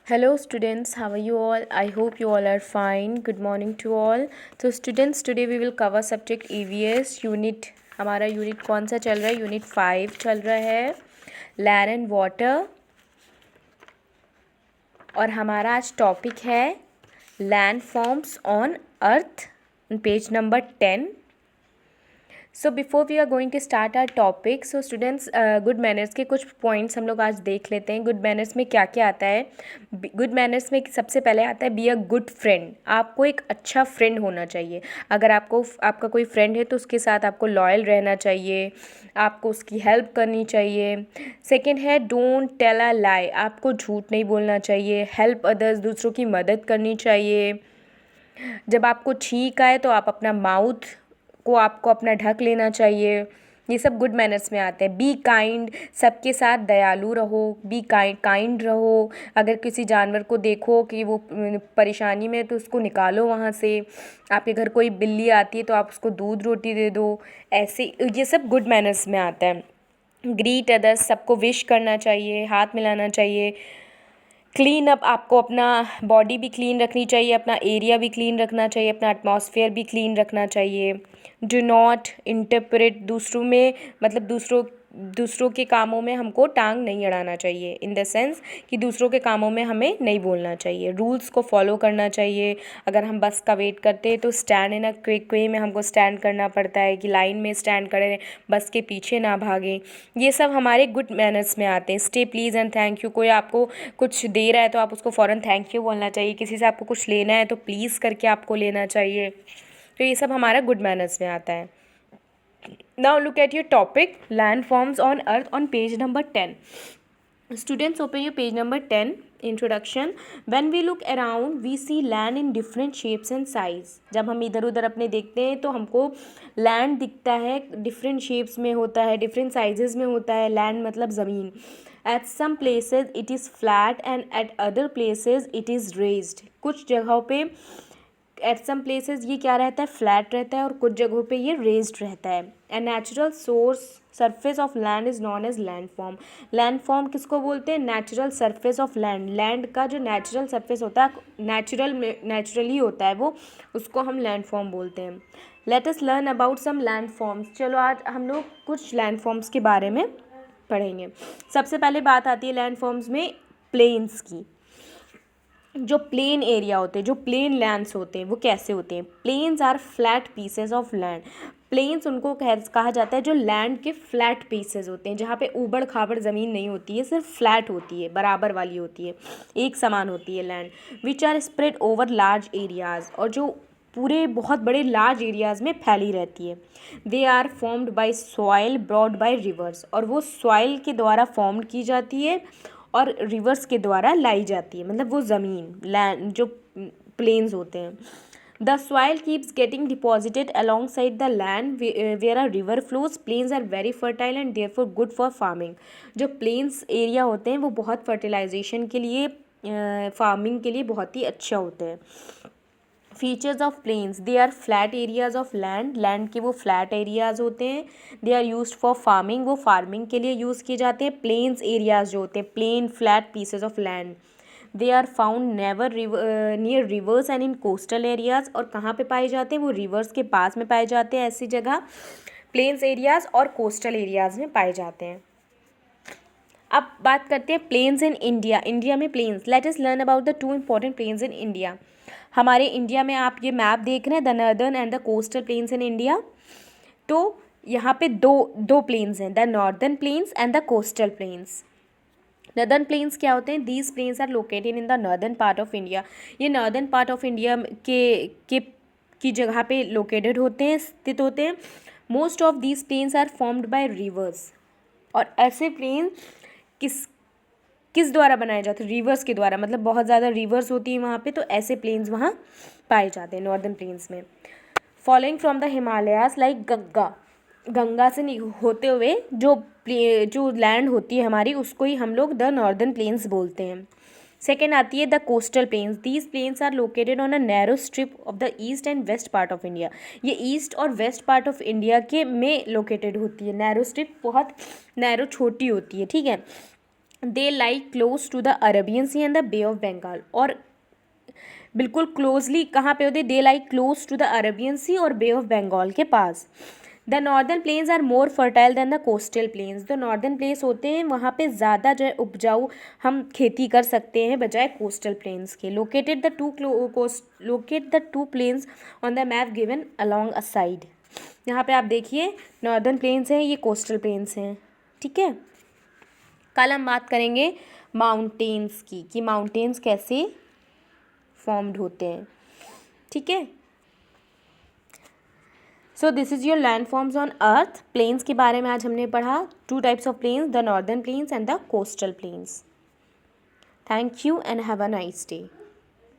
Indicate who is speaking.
Speaker 1: Hello students, how are you all? I hope you all are fine. Good morning to all. So students, today we will cover subject EVS unit. हमारा unit कौन सा चल रहा है? Unit 5 चल रहा है, लैंड एंड वाटर। और हमारा आज टॉपिक है land forms on earth, page number 10। So before we are going to start our topic, so students, good manners के कुछ पॉइंट्स हम लोग आज देख लेते हैं। गुड मैनर्स में क्या क्या आता है। गुड मैनर्स में सबसे पहले आता है बी अ गुड फ्रेंड। आपको एक अच्छा फ्रेंड होना चाहिए। अगर आपका कोई फ्रेंड है तो उसके साथ आपको लॉयल रहना चाहिए, आपको उसकी हेल्प करनी चाहिए। सेकेंड है डोंट टेल अ लाई। आपको झूठ नहीं बोलना चाहिए। हेल्प अदर्स, दूसरों की मदद करनी चाहिए। जब आपको छींक आए तो आप अपना माउथ को आपको अपना ढक लेना चाहिए। ये सब गुड मैनर्स में आते हैं। बी काइंड, सबके साथ दयालु रहो। बी काइंड रहो। अगर किसी जानवर को देखो कि वो परेशानी में है तो उसको निकालो वहाँ से। आपके घर कोई बिल्ली आती है तो आप उसको दूध रोटी दे दो। ऐसे ये सब गुड मैनर्स में आता है। ग्रीट अदर्स, सबको विश करना चाहिए, हाथ मिलाना चाहिए। क्लीन अप, आपको अपना बॉडी भी क्लीन रखनी चाहिए, अपना एरिया भी क्लीन रखना चाहिए, अपना एटमॉस्फेयर भी क्लीन रखना चाहिए। डू नॉट इंटरप्रेट, दूसरों में मतलब दूसरों के कामों में हमको टांग नहीं अड़ाना चाहिए। इन द सेंस कि दूसरों के कामों में हमें नहीं बोलना चाहिए। रूल्स को फॉलो करना चाहिए। अगर हम बस का वेट करते हैं तो stand in a quick way में हमको स्टैंड करना पड़ता है कि लाइन में स्टैंड करें, बस के पीछे ना भागें। ये सब हमारे गुड मैनर्स में आते हैं। Stay please and thank you, कोई आपको कुछ दे रहा है तो आप उसको फ़ौरन थैंक यू बोलना चाहिए। किसी से आपको कुछ लेना है तो प्लीज़ करके आपको लेना चाहिए। तो ये सब हमारा गुड मैनर्स में आता है। Now look at your topic land forms on earth on page number 10. Students, open your page number 10. Introduction. When we look around, we see land in different shapes and size. जब हम इधर उधर अपने देखते हैं तो हमको लैंड दिखता है, डिफरेंट शेप्स में होता है, डिफरेंट साइजेस में होता है। लैंड मतलब ज़मीन। At some places it is flat and at other places it is raised. कुछ जगहों पे एट सम प्लेसेस ये क्या रहता है, फ्लैट रहता है, और कुछ जगहों पे ये रेज्ड रहता है। A natural source surface of land is known as land form. Land form किसको बोलते हैं? Natural surface of land. Land का जो नेचुरल सरफेस होता है, नेचुरली होता है वो, उसको हम लैंड फॉर्म बोलते हैं। Let us learn about some land forms. चलो आज हम लोग कुछ लैंड फॉर्म्स के बारे में पढ़ेंगे। सबसे पहले बात आती है लैंड फॉर्म्स में प्लेन्स की। जो प्लेन एरिया होते हैं, जो प्लेन लैंड्स होते हैं, वो कैसे होते हैं? Plains are flat pieces of land. Plains उनको कहा जाता है जो लैंड के फ्लैट पीसेस होते हैं, जहाँ पे ऊबड़ खाबड़ ज़मीन नहीं होती है, सिर्फ फ्लैट होती है, बराबर वाली होती है, एक समान होती है land. Which are spread over large areas, और जो पूरे बहुत बड़े लार्ज एरियाज़ में फैली रहती है। They are formed by soil brought by rivers, और वो सॉइल के द्वारा फॉर्म की जाती है और रिवर्स के द्वारा लाई जाती है। मतलब वो ज़मीन, लैंड, जो प्लेन्स होते हैं। The soil keeps getting deposited along side the land where a river flows. Plains are very fertile and therefore good for farming. जो प्लेन्स एरिया होते हैं वो बहुत फर्टिलाइजेशन के लिए, फार्मिंग के लिए बहुत ही अच्छे होते हैं। Features of plains, they are flat areas of land. Land के वो फ्लैट एरियाज होते हैं। They are used for farming, वो फार्मिंग के लिए यूज़ किए जाते हैं। प्लेन्स एरियाज जो होते हैं, plain flat pieces of land, they are found never near rivers and in coastal areas. और कहाँ पे पाए जाते हैं? वो रिवर्स के पास में पाए जाते हैं। ऐसी जगह प्लेन्स एरियाज और कोस्टल एरियाज में पाए जाते हैं। अब बात करते हैं प्लेन्स इन इंडिया। इंडिया में plains, let us learn about the two important plains in India. हमारे इंडिया में आप ये मैप देख रहे हैं, the northern and the coastal plains in India. तो यहाँ पे दो प्लेन्स हैं, the northern plains and the coastal plains. Northern plains क्या होते हैं? These plains are located in the northern part of India. ये नॉर्दर्न पार्ट ऑफ इंडिया की जगह पे लोकेटेड होते हैं, स्थित होते हैं। Most of these plains are formed by rivers. और ऐसे प्लेन किस किस द्वारा बनाए जाते हैं? रिवर्स के द्वारा। मतलब बहुत ज़्यादा रिवर्स होती है वहाँ पे, तो ऐसे प्लेन्स वहाँ पाए जाते हैं नॉर्दर्न प्लेन्स में। Following from the Himalayas like Ganga से होते हुए जो लैंड होती है हमारी, उसको ही हम लोग द नॉर्दर्न प्लेन्स बोलते हैं। सेकेंड आती है the coastal plains. These plains are located on a narrow strip of the east and west part of India. ये ईस्ट और वेस्ट पार्ट ऑफ इंडिया के में लोकेटेड होती है। नैरो स्ट्रिप बहुत नैरो छोटी होती है, ठीक है। They like close to the Arabian Sea and the Bay of Bengal, और बिल्कुल क्लोजली कहाँ पे होते, they like close to the Arabian Sea और बे ऑफ बंगाल के पास। The northern plains are more fertile than the coastal plains, जो northern place होते हैं वहाँ पे ज़्यादा जो है उपजाऊ हम खेती कर सकते हैं बजाय कोस्टल प्लेन्स के। Locate the two plains on the map given along a side. यहाँ पे आप देखिए नॉर्दर्न प्लेन्स हैं, ये कोस्टल प्लेन्स हैं, ठीक है। कल हम बात करेंगे माउंटेन्स की, कि माउंटेन्स कैसे फॉर्म्ड होते हैं, ठीक है। So this is your land forms on earth. Plains के बारे में आज हमने पढ़ा, 2 types of plains, the northern plains and the coastal plains. Thank you and have a nice day.